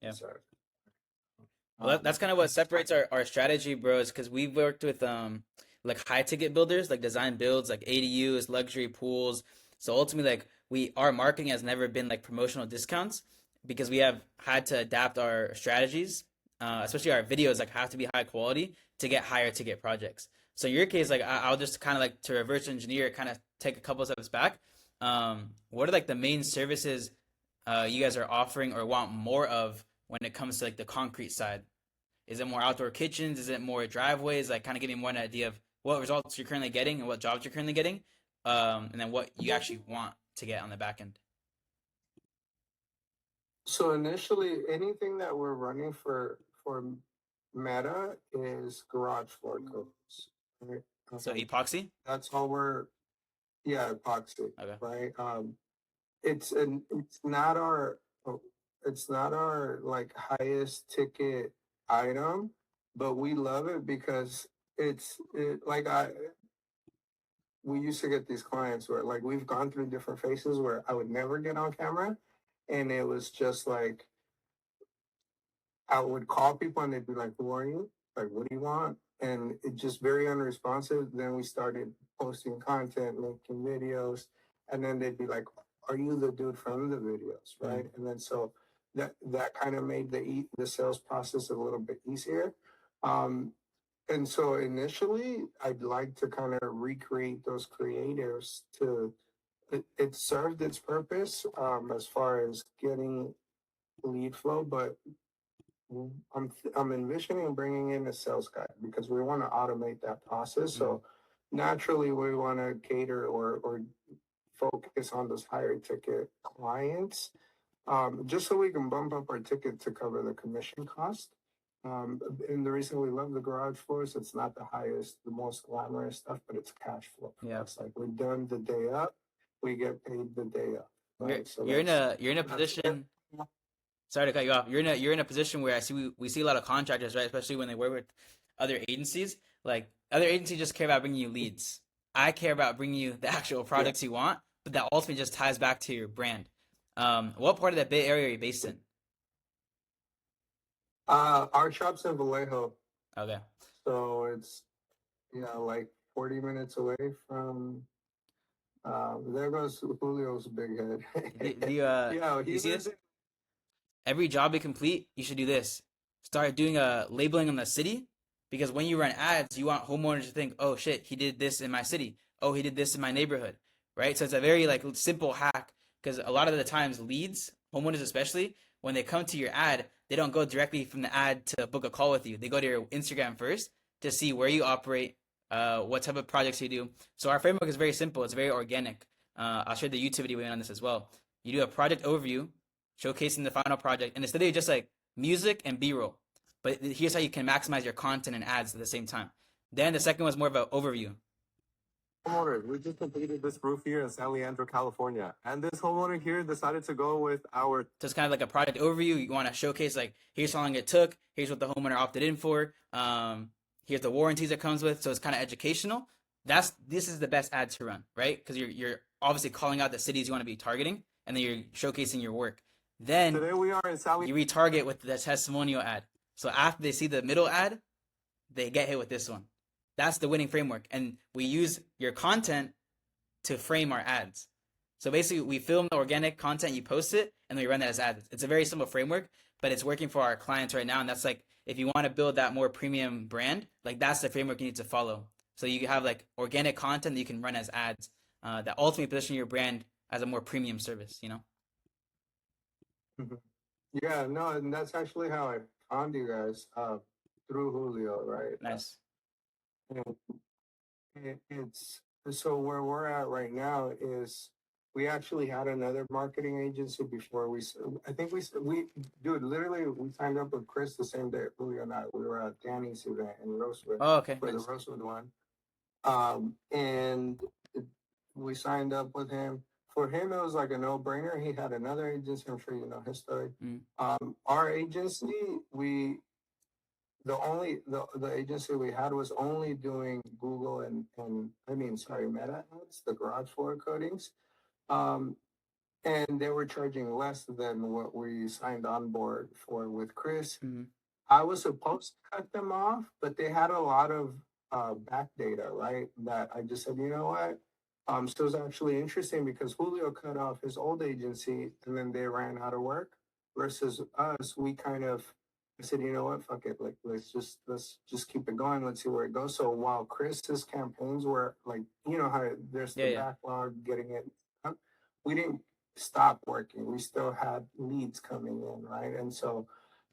Yeah. serve. Well, that's kind of what separates our strategy, bros, because we've worked with like high ticket builders, like design builds, like ADUs, luxury pools. So ultimately, like our marketing has never been like promotional discounts because we have had to adapt our strategies, especially our videos, like have to be high quality to get higher ticket projects. So in your case, like I'll just kind of like to reverse engineer, kind of take a couple steps back. What are like the main services you guys are offering or want more of when it comes to like the concrete side? Is it more outdoor kitchens? Is it more driveways? Like kind of giving one idea of what results you're currently getting and what jobs you're currently getting, and then what you actually want to get on the back end. So initially, anything that we're running for Meta is garage floor coats, right? So Um, epoxy. that's all we're yeah, epoxy, Okay. right? It's not our oh, it's not our like highest ticket item, but we love it because like I we used to get these clients where like we've gone through different phases where I would never get on camera, and it was just like I would call people and they'd be like, "Who are you? Like, what do you want?" And it just very unresponsive. Then we started posting content, making videos, and then they'd be like, "Are you the dude from the videos?" Right? Mm. And then so that kind of made the sales process a little bit easier. Um, and so initially, I'd like to kind of recreate those creatives to it served its purpose as far as getting lead flow, but I'm envisioning bringing in a sales guy because we want to automate that process. Mm. So naturally, we want to cater or focus on those higher ticket clients, just so we can bump up our ticket to cover the commission cost. And the reason we love the garage floors, it's not the highest, the most glamorous stuff, but it's cash flow for Yeah. us. Like we're done the day up, we get paid the day up, You're right? So you're in a that's it. position. Sorry to cut you off. You're in a position where I see we see a lot of contractors, right? Especially when they work with other agencies. Like other agencies just care about bringing you leads. I care about bringing you the actual Yeah. products you want, but that ultimately just ties back to your brand. What part of that Bay Area are you based in? Our shop's in Vallejo, Okay. so it's like 40 minutes away from. There goes Julio's big head. Yeah, Do you he see lives this? in. Every job you complete, you should do this. Start doing a labeling on the city because when you run ads, you want homeowners to think, "Oh shit, he did this in my city. Oh, he did this in my neighborhood." Right? So it's a very like simple hack because a lot of the times leads, homeowners especially, when they come to your ad, they don't go directly from the ad to book a call with you. They go to your Instagram first to see where you operate, what type of projects you do. So our framework is very simple. It's very organic. I'll share the YouTube video on this as well. You do a project overview, showcasing the final project, and instead of just like music and B-roll. But here's how you can maximize your content and ads at the same time. Then the second was more of an overview. Homeowners, we just completed this roof here in San Leandro, California. And this homeowner here decided to go with our So it's kind of like a project overview. You want to showcase like here's how long it took, here's what the homeowner opted in for, here's the warranties it comes with. So it's kind of educational. This is the best ad to run, right? Because you're obviously calling out the cities you want to be targeting, and then you're showcasing your work. Then today we are in San you retarget with the testimonial ad. So after they see the middle ad, they get hit with this one. That's the winning framework. And we use your content to frame our ads. So basically, we film the organic content, you post it, and then we run that as ads. It's a very simple framework, but it's working for our clients right now. And that's like, if you want to build that more premium brand, like that's the framework you need to follow. So you have like organic content that you can run as ads that ultimately position your brand as a more premium service, you know? Mhm. Yeah, no, and that's actually how I found you guys through Julio, right? Nice. And it's so where we're at right now is we actually had another marketing agency before I think we dude literally we signed up with Chris the same day Julio and I we were at Danny's event in Rosewood Oh, okay. for the Nice. Rosewood one, and we signed up with him. For him, it was like a no-brainer. He had another agency. I'm sure you know his story. Mm. Our agency, the agency we had was only doing Google and I mean sorry Meta ads, the garage floor coatings. Um, and they were charging less than what we signed on board for with Chris. Mm-hmm. I was supposed to cut them off, but they had a lot of back data, right? That I just said, you know what? So it was actually interesting because Julio cut off his old agency and then they ran out of work. Versus us, we kind of I said, you know what? Fuck it. Like let's just keep it going. Let's see where it goes. So while Chris's campaigns were like, you know how there's the Yeah. backlog getting it up, we didn't stop working. We still had leads coming in, right? And so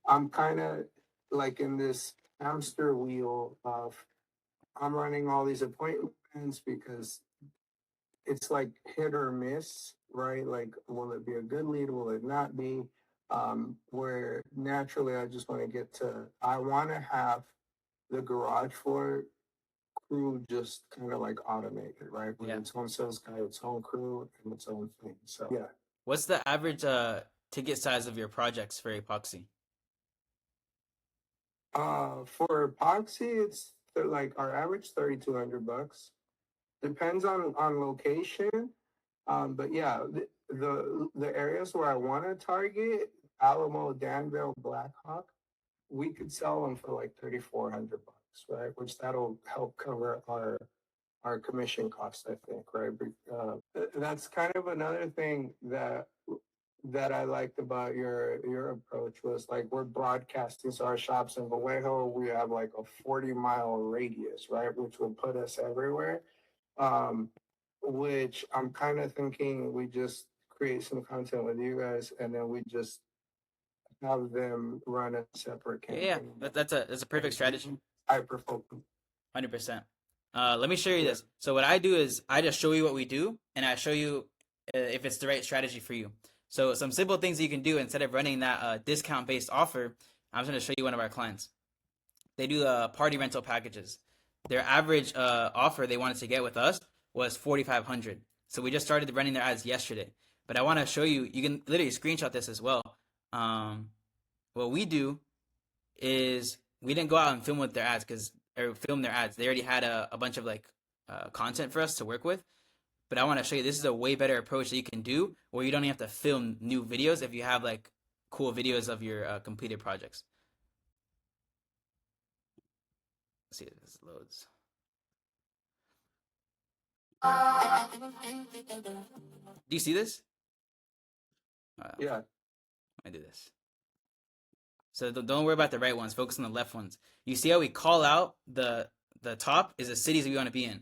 I'm kind of like in this hamster wheel of I'm running all these appointments because it's like hit or miss, right? Like, will it be a good lead? Will it not be? Where naturally I just want to get to, I want to have the garage floor crew just kind of like automated, right? With Yeah. its own sales guy, its own crew, and its own thing. So, yeah. What's the average ticket size of your projects for epoxy? For epoxy, it's like our average $3,200. Depends on location. But yeah, the areas where I want to target, Alamo, Danville, Blackhawk, we could sell them for like $3,400, right? Which that'll help cover our commission costs, I think, right? That's kind of another thing that I liked about your approach was like we're broadcasting. So our shops in Vallejo, we have like a 40-mile radius, right? Which will put us everywhere. Um, which I'm kind of thinking we just create some content with you guys and then we just have them run a separate campaign. Yeah. That's a perfect strategy. Hyper focus. 100%. Let me show you this. So what I do is I just show you what we do, and I show you if it's the right strategy for you. So some simple things you can do instead of running that discount-based offer. I'm just going to show you one of our clients. They do party rental packages. Their average offer they wanted to get with us was $4,500. So we just started running their ads yesterday. But I want to show you. You can literally screenshot this as well. What we do is we didn't go out and film with their ads or film their ads. They already had a bunch of like content for us to work with. But I want to show you this is a way better approach that you can do where you don't even have to film new videos if you have like cool videos of your completed projects. Let's see if this loads. Do you see this? Yeah. I do this. So don't worry about the right ones. Focus on the left ones. You see how we call out the top is the cities we want to be in.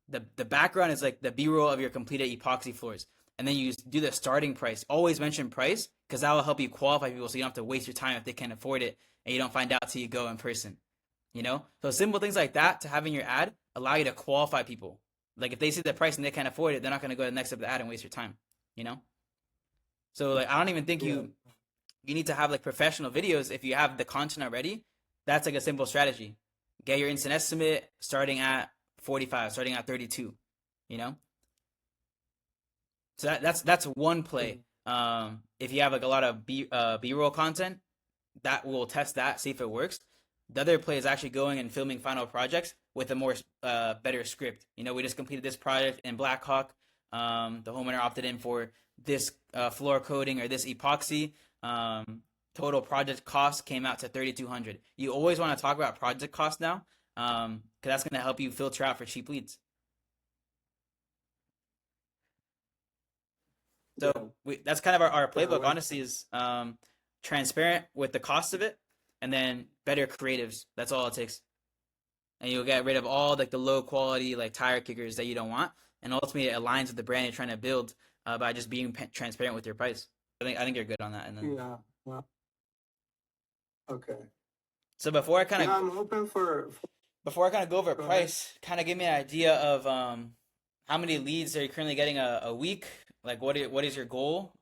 The background is like the B-roll of your completed epoxy floors. And then you do the starting price. Always mention price because that will help you qualify people so you don't have to waste your time if they can't afford it and you don't find out till you go in person. You know? So simple things like that to have in your ad allow you to qualify people. Like if they see the price and they can't afford it, they're not going to go to the next step of the ad and waste your time. You know? So like I don't even think you need to have like professional videos if you have the content already. That's like a simple strategy. Get your instant estimate starting at 45, starting at 32, you know? So that's one play. If you have like a lot of B-roll content, that will test that, see if it works. The other play is actually going and filming final projects with a more better script. You know, we just completed this project in Blackhawk. The homeowner opted in for this floor coating or this epoxy. Total project cost came out to $3,200. You always want to talk about project cost now, because that's going to help you filter out for cheap leads. So that's kind of our playbook. Honestly, is transparent with the cost of it, and then better creatives. That's all it takes, and you'll get rid of all like the low quality like tire kickers that you don't want, and ultimately it aligns with the brand you're trying to build by just being transparent with your price. I think you're good on that. And then Yeah. Okay. So before I kind of I'm open for before I kind of go over price, kind of give me an idea of how many leads are you currently getting a week? Like what is your goal?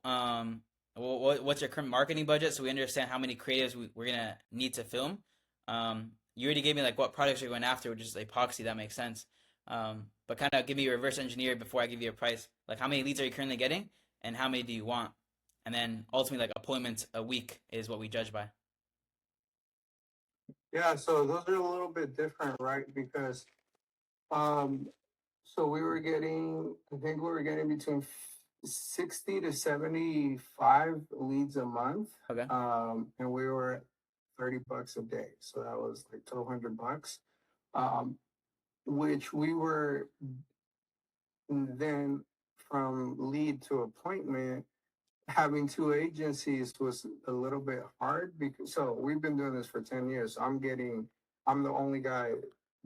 What's your current marketing budget so we understand how many creatives we're gonna need to film. You already gave me like what products you're going after, which is epoxy. That makes sense. But kind of give me a reverse engineer before I give you a price. Like how many leads are you currently getting, and how many do you want? And then ultimately, like appointments a week is what we judge by. Yeah, so those are a little bit different, right? Because so I think we were getting between 60 to 75 leads a month. Okay. And we were at $30 a day. So that was like $1,200. Um, which we were then from lead to appointment, having two agencies was a little bit hard because so we've been doing this for 10 years. So I'm the only guy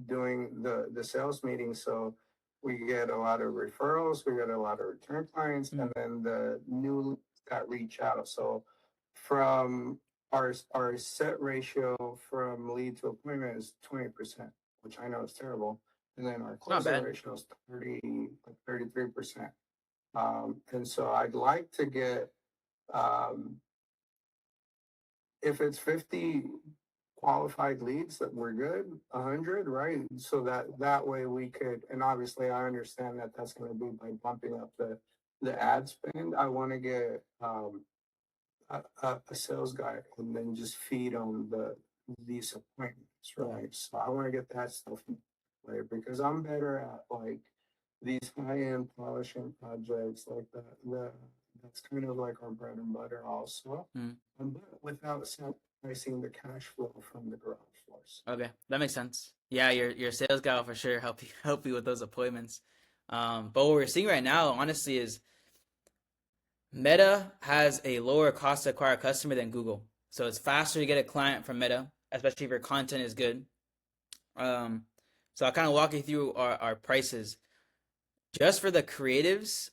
doing the sales meetings. So we get a lot of referrals, we get a lot of return clients, and then the new leads that reach out. So from our set ratio from lead to appointment is 20%, which I know is terrible. And then our It's not closing bad. ratio is 33%. And so I'd like to get, um, if it's 50 qualified leads, that we're good, 100, right? So that way we could, and obviously I understand that that's going to be by bumping up the ad spend. I want to get a sales guy and then just feed on these appointments, right? So I want to get that stuff in play because I'm better at like these high-end polishing projects like that's kind of like our bread and butter also, Mm. but without sacrificing the cash flow from the garage floors. Okay, that makes sense. Yeah, your sales guy will for sure help you with those appointments. But what we're seeing right now, honestly, is Meta has a lower cost to acquire a customer than Google. So it's faster to get a client from Meta, especially if your content is good. Um, so I'll kind of walk you through our prices just for the creatives.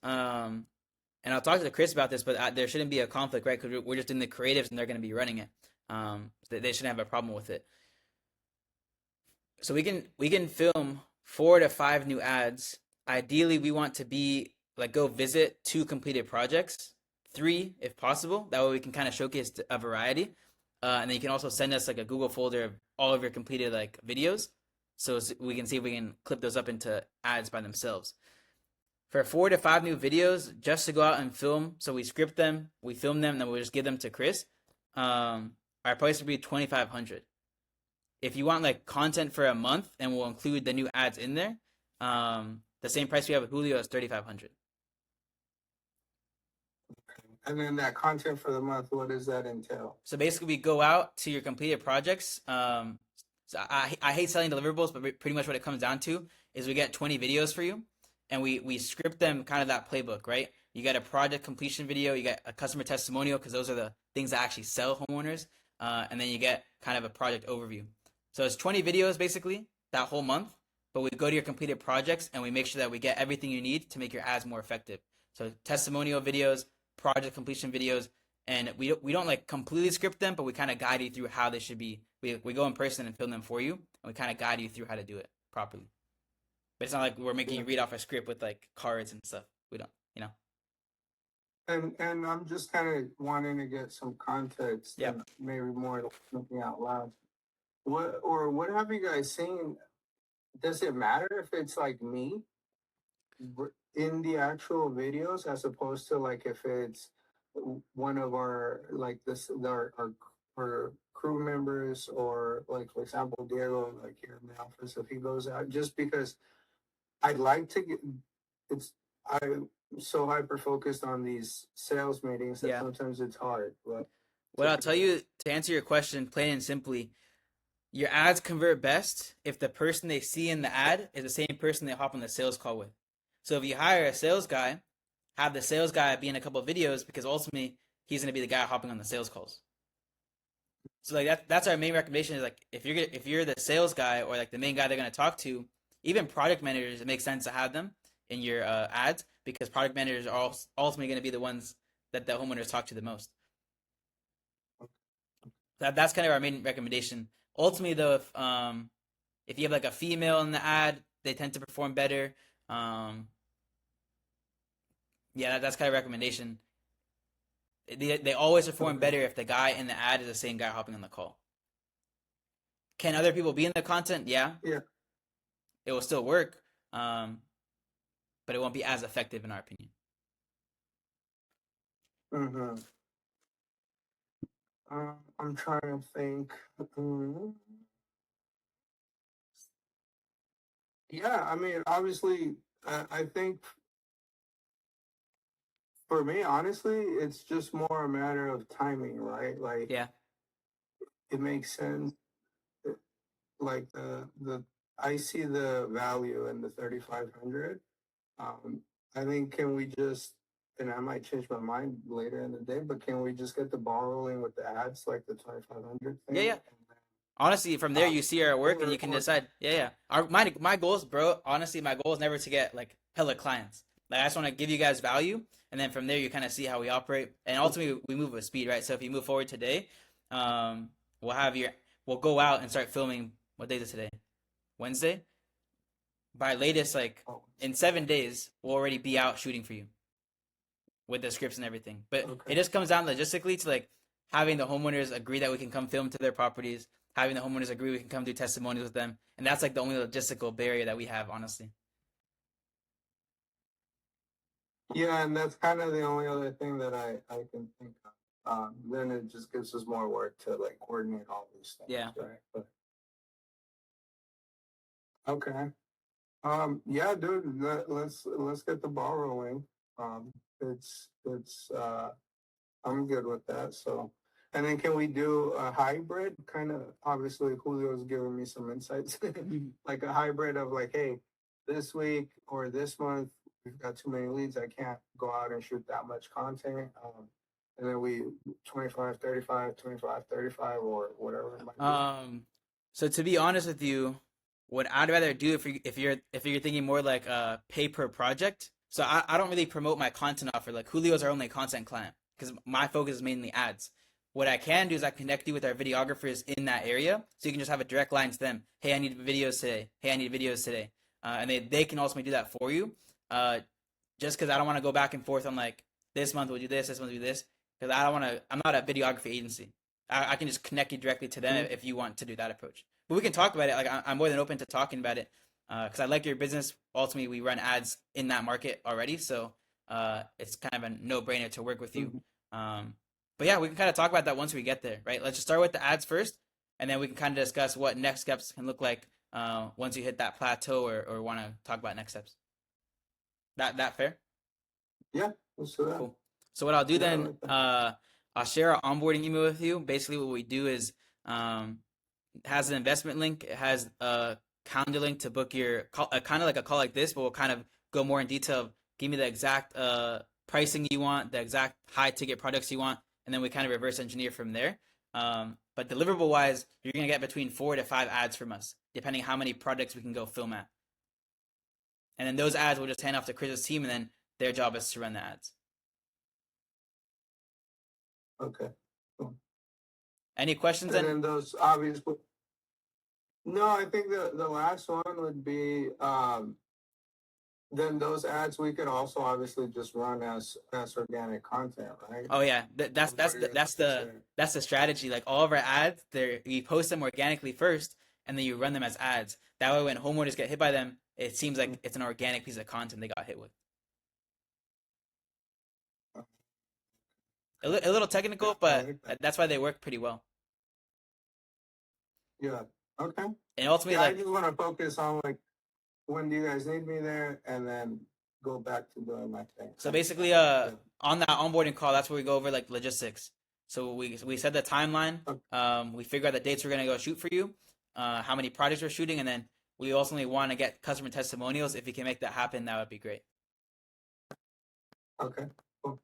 And I'll talk to Chris about this, but there shouldn't be a conflict, right? Because we're just in the creatives and they're going to be running it. They shouldn't have a problem with it. So we can film 4 to 5 new ads. Ideally, we want to be like go visit 2 completed projects, 3 if possible. That way we can kind of showcase a variety. And then you can also send us like a Google folder of all of your completed like videos, so we can see if we can clip those up into ads by themselves. For 4 to 5 new videos, just to go out and film. So we script them, we film them, and then we'll just give them to Chris. Our price would be 2,500. If you want like content for a month, and we'll include the new ads in there, the same price we have with Julio is 3,500. And then that content for the month, what does that entail? So basically, we go out to your completed projects. So I hate selling deliverables, but pretty much what it comes down to is we get 20 videos for you, and we script them kind of that playbook, right? You get a project completion video, you get a customer testimonial because those are the things that actually sell homeowners, and then you get kind of a project overview. So it's 20 videos basically that whole month, but we go to your completed projects and we make sure that we get everything you need to make your ads more effective. So testimonial videos, project completion videos, and we don't like completely script them, but we kind of guide you through how they should be. We go in person and film them for you, and we kind of guide you through how to do it properly. But it's not like we're making you read off a script with like cards and stuff. We don't, you know. And I'm just kind of wanting to get some context, Yeah. and maybe more thinking out loud. What have you guys seen? Does it matter if it's like me in the actual videos as opposed to like if it's one of our like our crew members, or like for example Diego, like here in the office, if he goes out, just because I'd like to get I'm so hyper focused on these sales meetings that Yeah. sometimes it's hard. But What I'll tell you to answer your question plain and simply, your ads convert best if the person they see in the ad is the same person they hop on the sales call with. So if you hire a sales guy, have the sales guy be in a couple of videos, because ultimately he's going to be the guy hopping on the sales calls. So like that's our main recommendation is like if you're the sales guy or like the main guy they're going to talk to, even product managers, it makes sense to have them in your ads, because product managers are ultimately going to be the ones that the homeowners talk to the most. That's kind of our main recommendation. Ultimately, though, if you have like a female in the ad, they tend to perform better. Yeah, that's kind of recommendation. They always perform better if the guy in the ad is the same guy hopping on the call. Can other people be in the content? Yeah. Yeah. It will still work, but it won't be as effective in our opinion. Mm-hmm. I'm trying to think. Yeah, I mean, obviously, I think for me, honestly, it's just more a matter of timing, right? Like Yeah. it makes sense. Like the I see the value in the 3,500. Um, I think can we just, and I might change my mind later in the day, but can we just get the ball rolling with the ads, like the 2,500 Yeah, thing? yeah. And Honestly, from then, there you see our work and you can or decide. Yeah, yeah. My goals, bro. Honestly, my goal is never to get like hella clients. Like I just want to give you guys value, and then from there you kind of see how we operate, and ultimately we move with speed, right? So if you move forward today, um, we'll have your we'll go out and start filming. What day is it today? Wednesday. By latest, like oh, in 7 days, we'll already be out shooting for you with the scripts and everything. But it okay. just comes down logistically to like having the homeowners agree that we can come film to their properties, having the homeowners agree we can come do testimonials with them, and that's like the only logistical barrier that we have, honestly. Yeah, and that's kind of the only other thing that I can think of. Then it just gives us more work to like coordinate all these things, Yeah. right? But okay. Yeah, dude, let's get the ball rolling. It's I'm good with that. So, and then can we do a hybrid? Kind of, obviously, Julio's giving me some insights, like a hybrid of like, hey, this week or this month we've got too many leads. I can't go out and shoot that much content. And then we 25, 35, 25, 35, or whatever it might be. So to be honest with you, what I'd rather do if you're thinking more like pay per project. So I don't really promote my content offer. Like Julio's our only content client because my focus is mainly ads. What I can do is I connect you with our videographers in that area, so you can just have a direct line to them. Hey, I need videos today. Hey, I need videos today, and they can ultimately do that for you. Uh, just because I don't want to go back and forth on like this month we'll do this month we'll do this because I don't want to. I'm not a videography agency. I can just connect you directly to them if you want to do that approach. But we can talk about it. Like I'm more than open to talking about it because I like your business. Ultimately, we run ads in that market already, so it's kind of a no-brainer to work with you. Um, but yeah, we can kind of talk about that once we get there, right? Let's just start with the ads first, and then we can kind of discuss what next steps can look like once you hit that plateau or want to talk about next steps. That fair? Yeah, let's do that. Cool. So what I'll do Yeah, I then, like that. I'll share our onboarding email with you. Basically, what we do is it has an investment link. It has a calendar link to book your call, kind of like a call like this, but we'll kind of go more in detail. Give me the exact pricing you want, the exact high ticket products you want, and then we kind of reverse engineer from there. But deliverable wise, you're gonna get between 4 to 5 ads from us, depending how many products we can go film at. And then those ads will just hand off to Chris's team, and then their job is to run the ads. Okay. Cool. Any questions And then? then those obviously. No, I think the last one would be then those ads we could also obviously just run as organic content, right? Oh yeah, that's And that's put it the, in that's the the picture. that's the strategy. Like all of our ads, they you post them organically first, and then you run them as ads. That way, when homeowners get hit by them, it seems like it's an organic piece of content they got hit with. A little Yeah, technical, I but like that. that's why they work pretty well. Yeah. Okay. And ultimately, Yeah, I like just want to focus on like when do you guys need me there, and then go back to doing my thing. so basically, Yeah. on that onboarding call, that's where we go over like logistics. So we set the timeline. Okay. We figure out the dates we're gonna go shoot for you, how many projects we're shooting, and then we ultimately want to get customer testimonials. If you can make that happen, that would be great. Okay. Cool.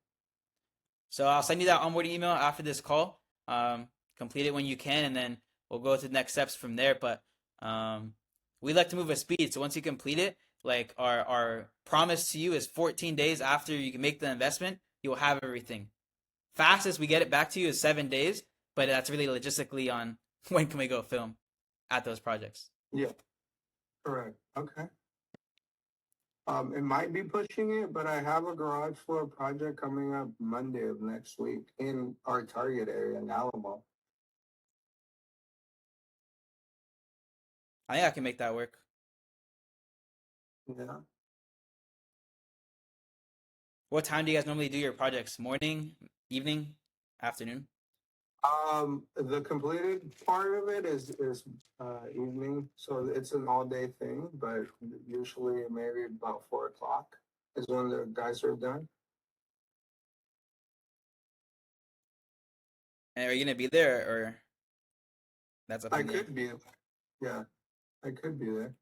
So I'll send you that onboarding email after this call. Complete it when you can, and then we'll go to the next steps from there. But we like to move at speed. So once you complete it, like our promise to you is 14 days after you can make the investment, you'll have everything. Fastest we get it back to you is 7 days, but that's really logistically on when can we go film at those projects. Yeah. Correct. Okay. It might be pushing it, but I have a garage floor project coming up Monday of next week in our target area in Alamo. I think I can make that work. Yeah. What time do you guys normally do your projects? Morning, evening, afternoon? The completed part of it is evening, so it's an all day thing. But usually maybe about 4 o'clock is when the guys are done. And are you gonna be there or that's up I in the air? could be. Yeah, I could be there.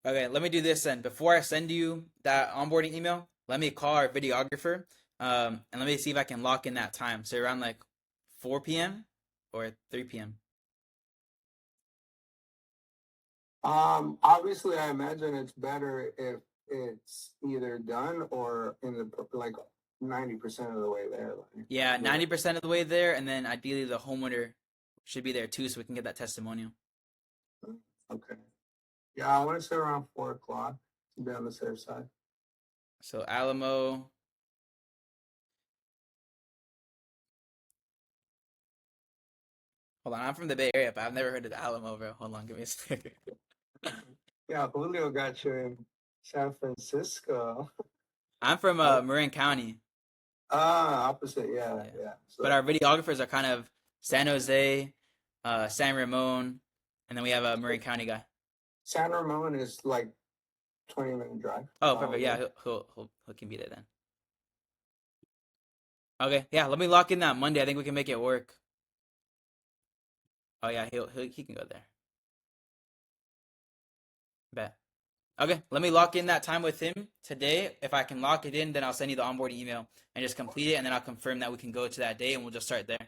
Okay, let me do this then. Before I send you that onboarding email, let me call our videographer, and let me see if I can lock in that time. So around like 4 p.m. or 3 p.m. Obviously, I imagine it's better if it's either done or in the like 90% of the way there. Like, Yeah, 90% of the way there, and then ideally the homeowner should be there too, so we can get that testimonial. okay. Yeah, I want to say around 4 o'clock to be on the safe side. So Alamo. Hold on, I'm from the Bay Area, but I've never heard of the Alamo, bro. Hold on, give me a second. Yeah, Julio got you in San Francisco. I'm from Marin County. Opposite. Yeah, Yeah. yeah. But So our videographers are kind of San Jose, San Ramon, and then we have a Marin County guy. San Ramon is like 20-minute drive. Oh, perfect. Yeah, he can be there then. Okay, yeah. Let me lock in that Monday. I think we can make it work. Oh yeah, he can go there. Bet. Okay, let me lock in that time with him today. If I can lock it in, then I'll send you the onboarding email and just complete it, and then I'll confirm that we can go to that day, and we'll just start there.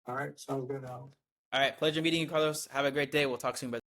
All right, sounds good, Alex. All right, pleasure meeting you, Carlos. Have a great day. We'll talk soon, brother.